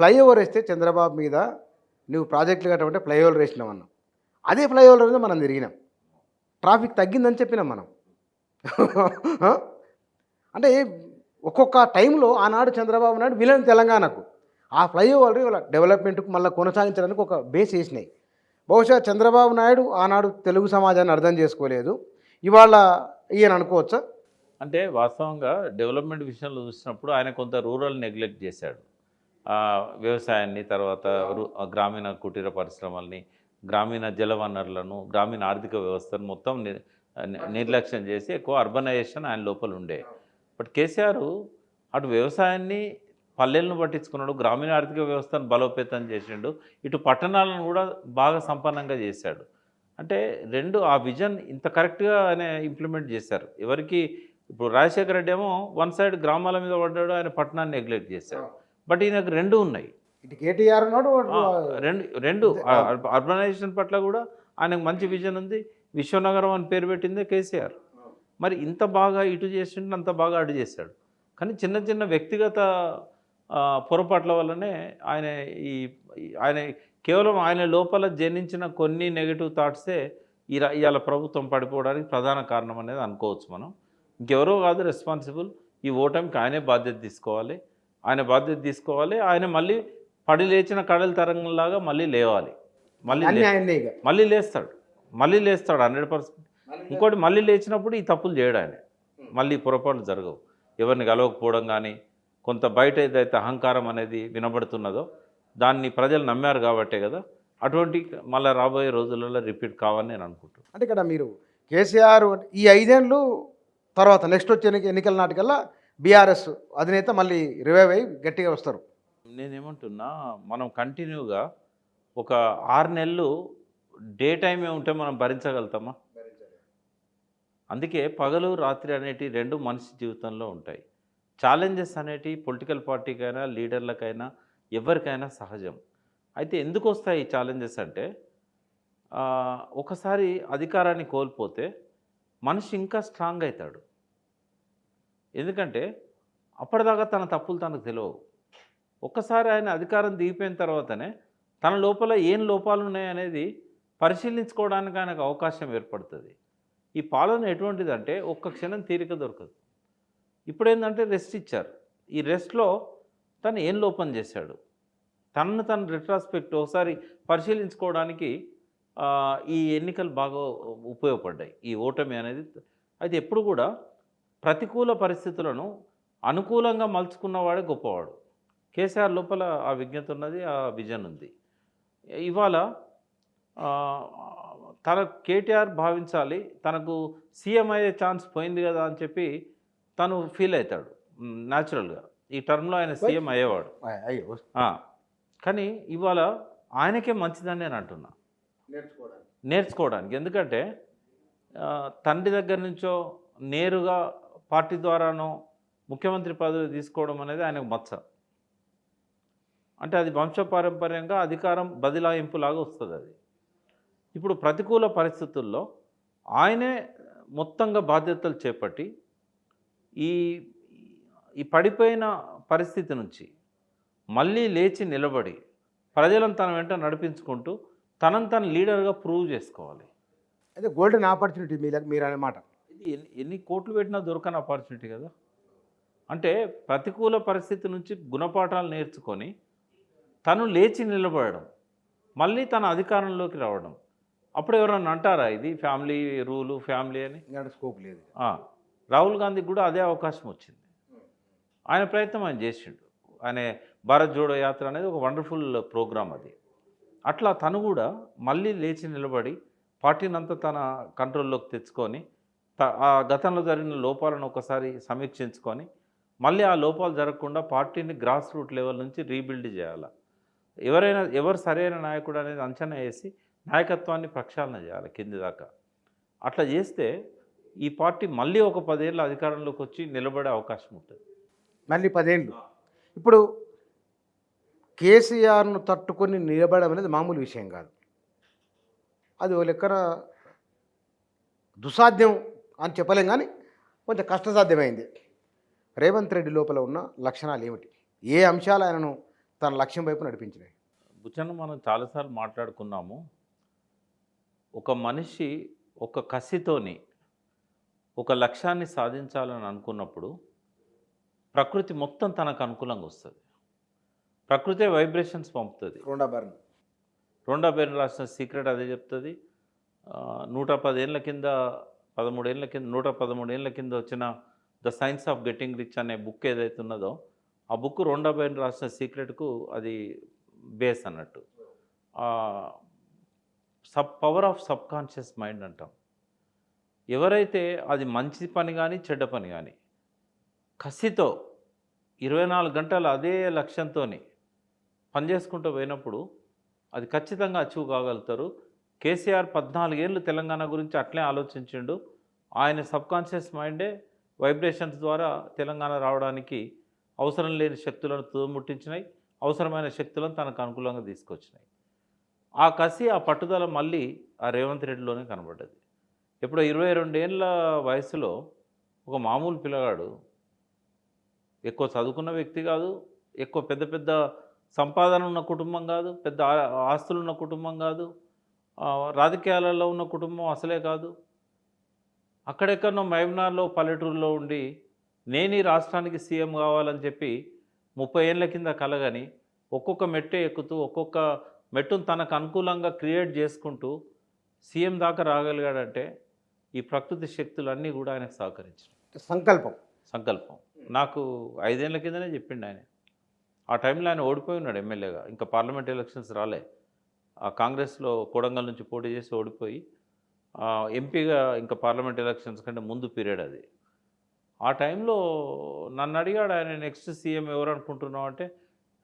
Flyover వేస్తే చంద్రబాబు మీద నువ్వు ప్రాజెక్టులు కట్టమంటే ఫ్లైఓవర్ వేసినావు అన్నాం. అదే ఫ్లైఓవర్ మీద మనం తిరిగినాం. ట్రాఫిక్ తగ్గిందని చెప్పినాం మనం. ఆ? అంటే ఒక్కొక్క టైంలో ఆనాడు చంద్రబాబు నాయుడు విలన్ తెలంగాణకు ఆ ఫ్లైఓవర్ డెవలప్మెంట్కు మళ్ళీ కొనసాగించడానికి ఒక బేస్ వేసినాయి. బహుశా చంద్రబాబు నాయుడు ఆనాడు తెలుగు సమాజాన్ని అర్థం చేసుకోలేదు, ఇవాళ ఈయన అనుకోవచ్చా? అంటే వాస్తవంగా డెవలప్మెంట్ విషయంలో చూసినప్పుడు ఆయన కొంత రూరల్ నెగ్లెక్ట్ చేశాడు. వ్యవసాయాన్ని, తర్వాత గ్రామీణ కుటీర పరిశ్రమల్ని, గ్రామీణ జల వనరులను, గ్రామీణ ఆర్థిక వ్యవస్థను మొత్తం నిర్లక్ష్యం చేసి ఎక్కువ అర్బనైజేషన్ ఆయన లోపల ఉండే. బట్ కేసీఆర్ అటు వ్యవసాయాన్ని పల్లెలను పట్టించుకున్నాడు, గ్రామీణ ఆర్థిక వ్యవస్థను బలోపేతం చేసిండు, ఇటు పట్టణాలను కూడా బాగా సంపన్నంగా చేశాడు. అంటే రెండు ఆ విజన్ ఇంత కరెక్ట్గా ఆయన ఇంప్లిమెంట్ చేశారు. ఎవరికి ఇప్పుడు రాజశేఖర రెడ్డి ఏమో వన్ సైడ్ గ్రామాల మీద పడ్డాడు, ఆయన పట్టణాన్ని నెగ్లెక్ట్ చేశాడు. బట్ ఈయనకు రెండు ఉన్నాయి. ఇటు కేటీఆర్ ఉన్నాడు, రెండు అర్బనైజేషన్ పట్ల కూడా ఆయనకు మంచి విజన్ ఉంది. విశ్వనగరం అని పేరు పెట్టిందే కేసీఆర్. మరి ఇంత బాగా ఇటు చేసిండు, అంత బాగా అటు చేశాడు. కానీ చిన్న చిన్న వ్యక్తిగత పొరపాట్ల వల్లనే ఆయన కేవలం ఆయన లోపల జనించిన కొన్ని నెగిటివ్ థాట్సే ఇవాళ ప్రభుత్వం పడిపోవడానికి ప్రధాన కారణం అనేది అనుకోవచ్చు మనం. ఇంకెవరో కాదు రెస్పాన్సిబుల్. ఈ ఓటమికి ఆయనే బాధ్యత తీసుకోవాలి. ఆయన మళ్ళీ పడి లేచిన కడల తరంగంలాగా మళ్ళీ లేవాలి. మళ్ళీ లేస్తాడు 100%. ఇంకోటి మళ్ళీ లేచినప్పుడు ఈ తప్పులు చేయడు ఆయన. మళ్ళీ పొరపాట్లు జరగవు. ఎవరిని కలవకపోవడం కానీ, కొంత బయట ఏదైతే అహంకారం అనేది వినబడుతున్నదో దాన్ని ప్రజలు నమ్మారు కాబట్టే కదా అటువంటి మళ్ళీ రాబోయే రోజులలో రిపీట్ కావాలని నేను అనుకుంటున్నాను. అంటే ఇక్కడ మీరు కేసీఆర్ ఈ 5 ఏళ్ళు తర్వాత నెక్స్ట్ వచ్చే ఎన్నికల నాటికల్లా బీఆర్ఎస్ అధినేత మళ్ళీ రివైవ్ అయ్యి గట్టిగా వస్తారు. నేనేమంటున్నా, మనం కంటిన్యూగా ఒక 6 నెలలు డే టైమే ఉంటే మనం భరించగలుగుతామా? అందుకే పగలు రాత్రి అనేటి రెండు మనిషి జీవితంలో ఉంటాయి. ఛాలెంజెస్ అనేటి పొలిటికల్ పార్టీకైనా, లీడర్లకైనా, ఎవరికైనా సహజం. అయితే ఎందుకు వస్తాయి ఈ ఛాలెంజెస్ అంటే, ఒకసారి అధికారాన్ని కోల్పోతే మనిషి ఇంకా స్ట్రాంగ్ అవుతాడు. ఎందుకంటే అప్పటిదాకా తన తప్పులు తనకు తెలియవు. ఒక్కసారి ఆయన అధికారం దిగిపోయిన తర్వాతనే తన లోపల ఏం లోపాలు ఉన్నాయనేది పరిశీలించుకోవడానికి ఆయనకు అవకాశం ఏర్పడుతుంది. ఈ పాలన ఎటువంటిదంటే ఒక్క క్షణం తీరిక దొరకదు. ఇప్పుడేంటంటే రెస్ట్ ఇచ్చారు. ఈ రెస్ట్లో తను ఏం లోపం చేశాడు, తను రిట్రాస్పెక్ట్ ఒకసారి పరిశీలించుకోవడానికి ఈ ఎన్నికలు బాగా ఉపయోగపడ్డాయి, ఈ ఓటమి అనేది. అయితే ఎప్పుడు కూడా ప్రతికూల పరిస్థితులను అనుకూలంగా మలుచుకున్నవాడే గొప్పవాడు. కేసీఆర్ లోపల ఆ విజ్ఞత ఉన్నది, ఆ విజన్ ఉంది. ఇవాళ తన కేటీఆర్ భావించాలి, తనకు సీఎం అయ్యే ఛాన్స్ పోయింది కదా అని చెప్పి తను ఫీల్ అవుతాడు న్యాచురల్గా. ఈ టర్మ్లో ఆయన సీఎం అయ్యేవాడు. కానీ ఇవాళ ఆయనకే మంచిదని నేను అంటున్నా, నేర్చుకోవడానికి. ఎందుకంటే తండ్రి దగ్గర నుంచో నేరుగా పార్టీ ద్వారానో ముఖ్యమంత్రి పదవి తీసుకోవడం అనేది ఆయనకు మచ్చ. అంటే అది వంశపారంపర్యంగా అధికారం బదిలాయింపులాగా వస్తుంది అది. ఇప్పుడు ప్రతికూల పరిస్థితుల్లో ఆయనే మొత్తంగా బాధ్యతలు చేపట్టి ఈ పడిపోయిన పరిస్థితి నుంచి మళ్ళీ లేచి నిలబడి ప్రజలను తన వెంట నడిపించుకుంటూ తన లీడర్గా ప్రూవ్ చేసుకోవాలి. అయితే గోల్డెన్ ఆపర్చునిటీ మీరు అన్నమాట. ఇది ఎన్ని కోట్లు పెట్టినా దొరకని ఆపర్చునిటీ కదా. అంటే ప్రతికూల పరిస్థితి నుంచి గుణపాఠాలు నేర్చుకొని తను లేచి నిలబడడం, మళ్ళీ తన అధికారంలోకి రావడం. అప్పుడు ఎవరన్నా అంటారా ఇది ఫ్యామిలీ రూలు, ఫ్యామిలీ అని? స్కోప్ లేదు. రాహుల్ గాంధీకి కూడా అదే అవకాశం వచ్చింది. ఆయన ప్రయత్నం ఆయన చేసిండు. ఆయన భారత్ జోడో యాత్ర అనేది ఒక వండర్ఫుల్ ప్రోగ్రామ్ అది. అట్లా తను కూడా మళ్ళీ లేచి నిలబడి పార్టీని అంతా తన కంట్రోల్లోకి తెచ్చుకొని ఆ గతంలో జరిగిన లోపాలను ఒకసారి సమీక్షించుకొని మళ్ళీ ఆ లోపాలు జరగకుండా పార్టీని గ్రాస్ రూట్ లెవెల్ నుంచి రీబిల్డ్ చేయాలి. ఎవరు సరైన నాయకుడు అనేది అంచనా వేసి నాయకత్వాన్ని ప్రక్షాళన చేయాలి కింది దాకా. అట్లా చేస్తే ఈ పార్టీ మళ్ళీ ఒక 10 ఏళ్ళ అధికారంలోకి వచ్చి నిలబడే అవకాశం ఉంటుంది. మళ్ళీ 10 ఏళ్ళు. ఇప్పుడు కేసీఆర్ను తట్టుకొని నిలబడడం అనేది మామూలు విషయం కాదు. అది ఓ లెక్కన దుస్సాధ్యం అని చెప్పలేం, కానీ కొంచెం కష్టసాధ్యమైంది. రేవంత్ రెడ్డి లోపల ఉన్న లక్షణాలు ఏమిటి, ఏ అంశాలు ఆయనను తన లక్ష్యం వైపు నడిపించినాయి. బుచ్చన్న మనం చాలాసార్లు మాట్లాడుకున్నాము. ఒక మనిషి ఒక కసితోని ఒక లక్ష్యాన్ని సాధించాలని అనుకున్నప్పుడు ప్రకృతి మొత్తం తనకు అనుకూలంగా వస్తుంది. ప్రకృతే వైబ్రేషన్స్ పంపుతుంది. రొండా బెర్న్ రాసిన సీక్రెట్ అదే చెప్తుంది. 110 ఏళ్ళ కింద 113 ఏళ్ళ కింద వచ్చిన the science of getting rich అనే బుక్ ఏదైతే ఉన్నదో ఆ బుక్ రొండా బెర్న్ రాసిన సీక్రెట్కు అది బేస్ అన్నట్టు. Power of sub conscious mind అంటాం. ఎవరైతే అది మంచి పని కానీ చెడ్డ పని కానీ కసితో 24 గంటలు అదే లక్ష్యంతో పనిచేసుకుంటూ పోయినప్పుడు అది ఖచ్చితంగా అచీవ్ కాగలుగుతారు. కేసీఆర్ 14 ఏళ్ళు తెలంగాణ గురించి అట్లే ఆలోచించిండు. ఆయన సబ్కాన్షియస్ మైండే వైబ్రేషన్స్ ద్వారా తెలంగాణ రావడానికి అవసరం లేని శక్తులను తుదముట్టించినాయి, అవసరమైన శక్తులను తనకు అనుకూలంగా తీసుకొచ్చినాయి. ఆ కసి ఆ పట్టుదల మళ్ళీ ఆ రేవంత్ రెడ్డిలోనే కనబడ్డది. ఎప్పుడో 22 ఏళ్ళ వయసులో ఒక మామూలు పిల్లగాడు, ఎక్కువ చదువుకున్న వ్యక్తి కాదు, ఎక్కువ పెద్ద పెద్ద సంపాదన ఉన్న కుటుంబం కాదు, పెద్ద ఆస్తులు ఉన్న కుటుంబం కాదు, రాజకీయాలలో ఉన్న కుటుంబం అసలే కాదు. అక్కడెక్కడో మహబూబ్నగర్లో పల్లెటూరులో ఉండి నేను ఈ రాష్ట్రానికి సీఎం కావాలని చెప్పి 30 ఏళ్ళ కింద కలగని ఒక్కొక్క మెట్టే ఎక్కుతూ ఒక్కొక్క మెట్టును తనకు అనుకూలంగా క్రియేట్ చేసుకుంటూ సీఎం దాకా రాగలిగాడంటే ఈ ప్రకృతి శక్తులన్నీ కూడా ఆయనకు సహకరించాయి. సంకల్పం నాకు 5 ఏళ్ళ కిందనే చెప్పిండు ఆయన. ఆ టైంలో ఆయన ఓడిపోయి ఉన్నాడు ఎమ్మెల్యేగా, ఇంకా పార్లమెంట్ ఎలక్షన్స్ రాలే. ఆ కాంగ్రెస్లో కొడంగల్ నుంచి పోటీ చేసి ఓడిపోయి ఎంపీగా ఇంకా పార్లమెంట్ ఎలక్షన్స్ కంటే ముందు పీరియడ్ అది. ఆ టైంలో నన్ను అడిగాడు ఆయన, నెక్స్ట్ సీఎం ఎవరు అనుకుంటున్నావు అంటే,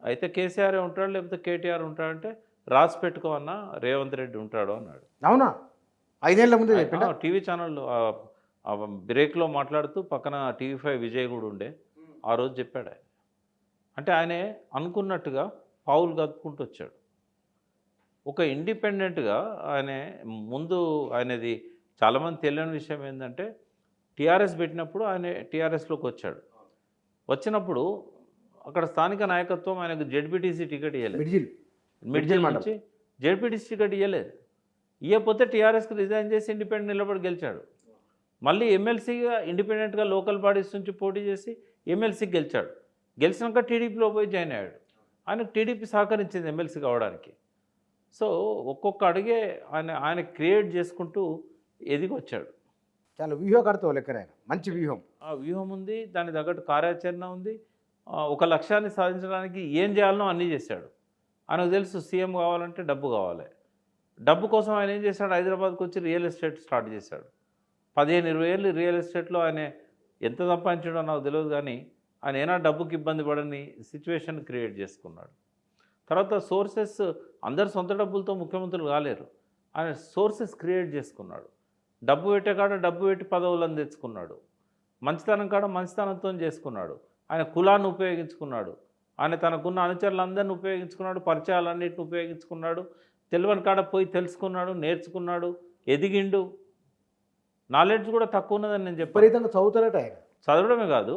అయితే కేసీఆర్ ఉంటాడు లేకపోతే కేటీఆర్ ఉంటాడంటే రాసి పెట్టుకోమన్నా రేవంత్ రెడ్డి ఉంటాడు అన్నాడు. అవునా? 5 ఏళ్ళ ముందే టీవీ ఛానల్లో బ్రేక్లో మాట్లాడుతూ పక్కన TV5 విజయ్ కూడా ఉండే, ఆ రోజు చెప్పాడు ఆయన. అంటే ఆయనే అనుకున్నట్టుగా పావులు కదుపుకుంటూ వచ్చాడు. ఒక ఇండిపెండెంట్గా ఆయన ముందు ఆయనది చాలామంది తెలియని విషయం ఏంటంటే టీఆర్ఎస్ పెట్టినప్పుడు ఆయన టీఆర్ఎస్లోకి వచ్చాడు. వచ్చినప్పుడు అక్కడ స్థానిక నాయకత్వం ఆయనకు జెడ్పీటీసీ టికెట్ ఇవ్వలేదు. మిడ్జిల్ నుంచి జెడ్పీటీసీ టికెట్ ఇవ్వలేదు. ఇవ్వకపోతే టీఆర్ఎస్కి రిజైన్ చేసి ఇండిపెండెంట్ నిలబడి గెలిచాడు. మళ్ళీ ఎమ్మెల్సీగా ఇండిపెండెంట్గా లోకల్ బాడీస్ నుంచి పోటీ చేసి ఎమ్మెల్సీకి గెలిచాడు. గెలిచినాక టీడీపీలో పోయి జాయిన్ అయ్యాడు. ఆయనకు టీడీపీ సహకరించింది ఎమ్మెల్సీ కావడానికి. సో ఒక్కొక్క అడిగే ఆయన క్రియేట్ చేసుకుంటూ ఎదిగి వచ్చాడు. చాలా వ్యూహకర్త లెక్కన ఆయన, మంచి వ్యూహం. ఆ వ్యూహం ఉంది, దాని తగ్గట్టు కార్యాచరణ ఉంది. ఒక లక్ష్యాన్ని సాధించడానికి ఏం చేయాలనో అన్నీ చేశాడు. ఆయనకు తెలుసు సీఎం కావాలంటే డబ్బు కావాలి. డబ్బు కోసం ఆయన ఏం చేశాడు, హైదరాబాద్కి వచ్చి రియల్ ఎస్టేట్ స్టార్ట్ చేశాడు. 15-20 ఏళ్ళు రియల్ ఎస్టేట్లో ఆయన ఎంత సంపాదించాడో నాకు తెలియదు, కానీ ఆయన ఏనా డబ్బుకి ఇబ్బంది పడని సిచ్యువేషన్ క్రియేట్ చేసుకున్నాడు. తర్వాత సోర్సెస్, అందరు సొంత డబ్బులతో ముఖ్యమంత్రులు కాలేరు. ఆయన సోర్సెస్ క్రియేట్ చేసుకున్నాడు. డబ్బు పెట్టే కాడ డబ్బు పెట్టి పదవులను తెచ్చుకున్నాడు. మంచితనం కాడ మంచితనంతో చేసుకున్నాడు. ఆయన కులాన్ని ఉపయోగించుకున్నాడు. ఆయన తనకున్న అనుచరులందరినీ ఉపయోగించుకున్నాడు. పరిచయాలన్నింటిని ఉపయోగించుకున్నాడు. తెలియని కాడ పోయి తెలుసుకున్నాడు, నేర్చుకున్నాడు, ఎదిగిండు. నాలెడ్జ్ కూడా తక్కువ ఉన్నదని నేను చెప్పాను. విపరీతంగా చదువుతారట ఆయన. చదవడమే కాదు,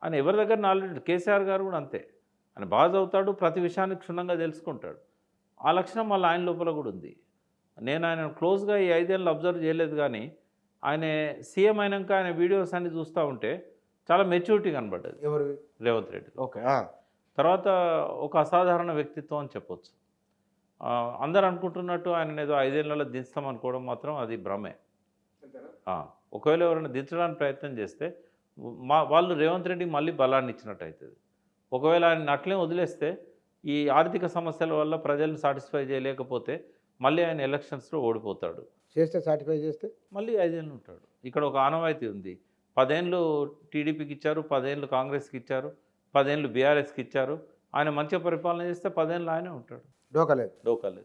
ఆయన ఎవరి దగ్గర నాలెడ్జ్, కేసీఆర్ గారు కూడా అంతే. ఆయన బాగా చదువుతాడు, ప్రతి విషయాన్ని క్షుణ్ణంగా తెలుసుకుంటాడు. ఆ లక్షణం మళ్ళీ ఆయన లోపల కూడా ఉంది. నేను ఆయన క్లోజ్గా ఈ 5 ఏళ్ళు అబ్జర్వ్ చేయలేదు, కానీ ఆయన సీఎం అయినాక ఆయన వీడియోస్ అన్ని చూస్తూ ఉంటే చాలా మెచ్యూరిటీ కనబడ్డది. ఎవరు? రేవంత్ రెడ్డి. ఓకే. తర్వాత ఒక అసాధారణ వ్యక్తిత్వం అని చెప్పొచ్చు. అందరు అనుకుంటున్నట్టు ఆయన ఏదో 5 ఏళ్లలో దించుతాం అనుకోవడం మాత్రం అది భ్రమే. ఒకవేళ ఎవరైనా దించడానికి ప్రయత్నం చేస్తే వాళ్ళు రేవంత్ రెడ్డికి మళ్ళీ బలాన్ని ఇచ్చినట్టు అవుతుంది. ఒకవేళ ఆయన అట్లే వదిలేస్తే ఈ ఆర్థిక సమస్యల వల్ల ప్రజలను సాటిస్ఫై చేయలేకపోతే మళ్ళీ ఆయన ఎలక్షన్స్లో ఓడిపోతాడు. సాటిస్ఫై చేస్తే మళ్ళీ 5 ఏళ్ళు ఉంటాడు. ఇక్కడ ఒక ఆనవాయితీ ఉంది. 10 ఏళ్ళు టీడీపీకి ఇచ్చారు, 10 ఏళ్ళు కాంగ్రెస్కి ఇచ్చారు, 10 ఏళ్ళు బీఆర్ఎస్కి ఇచ్చారు. ఆయన మంచిగా పరిపాలన చేస్తే 10 ఏళ్ళు ఆయనే ఉంటాడు. డోకాలేదు.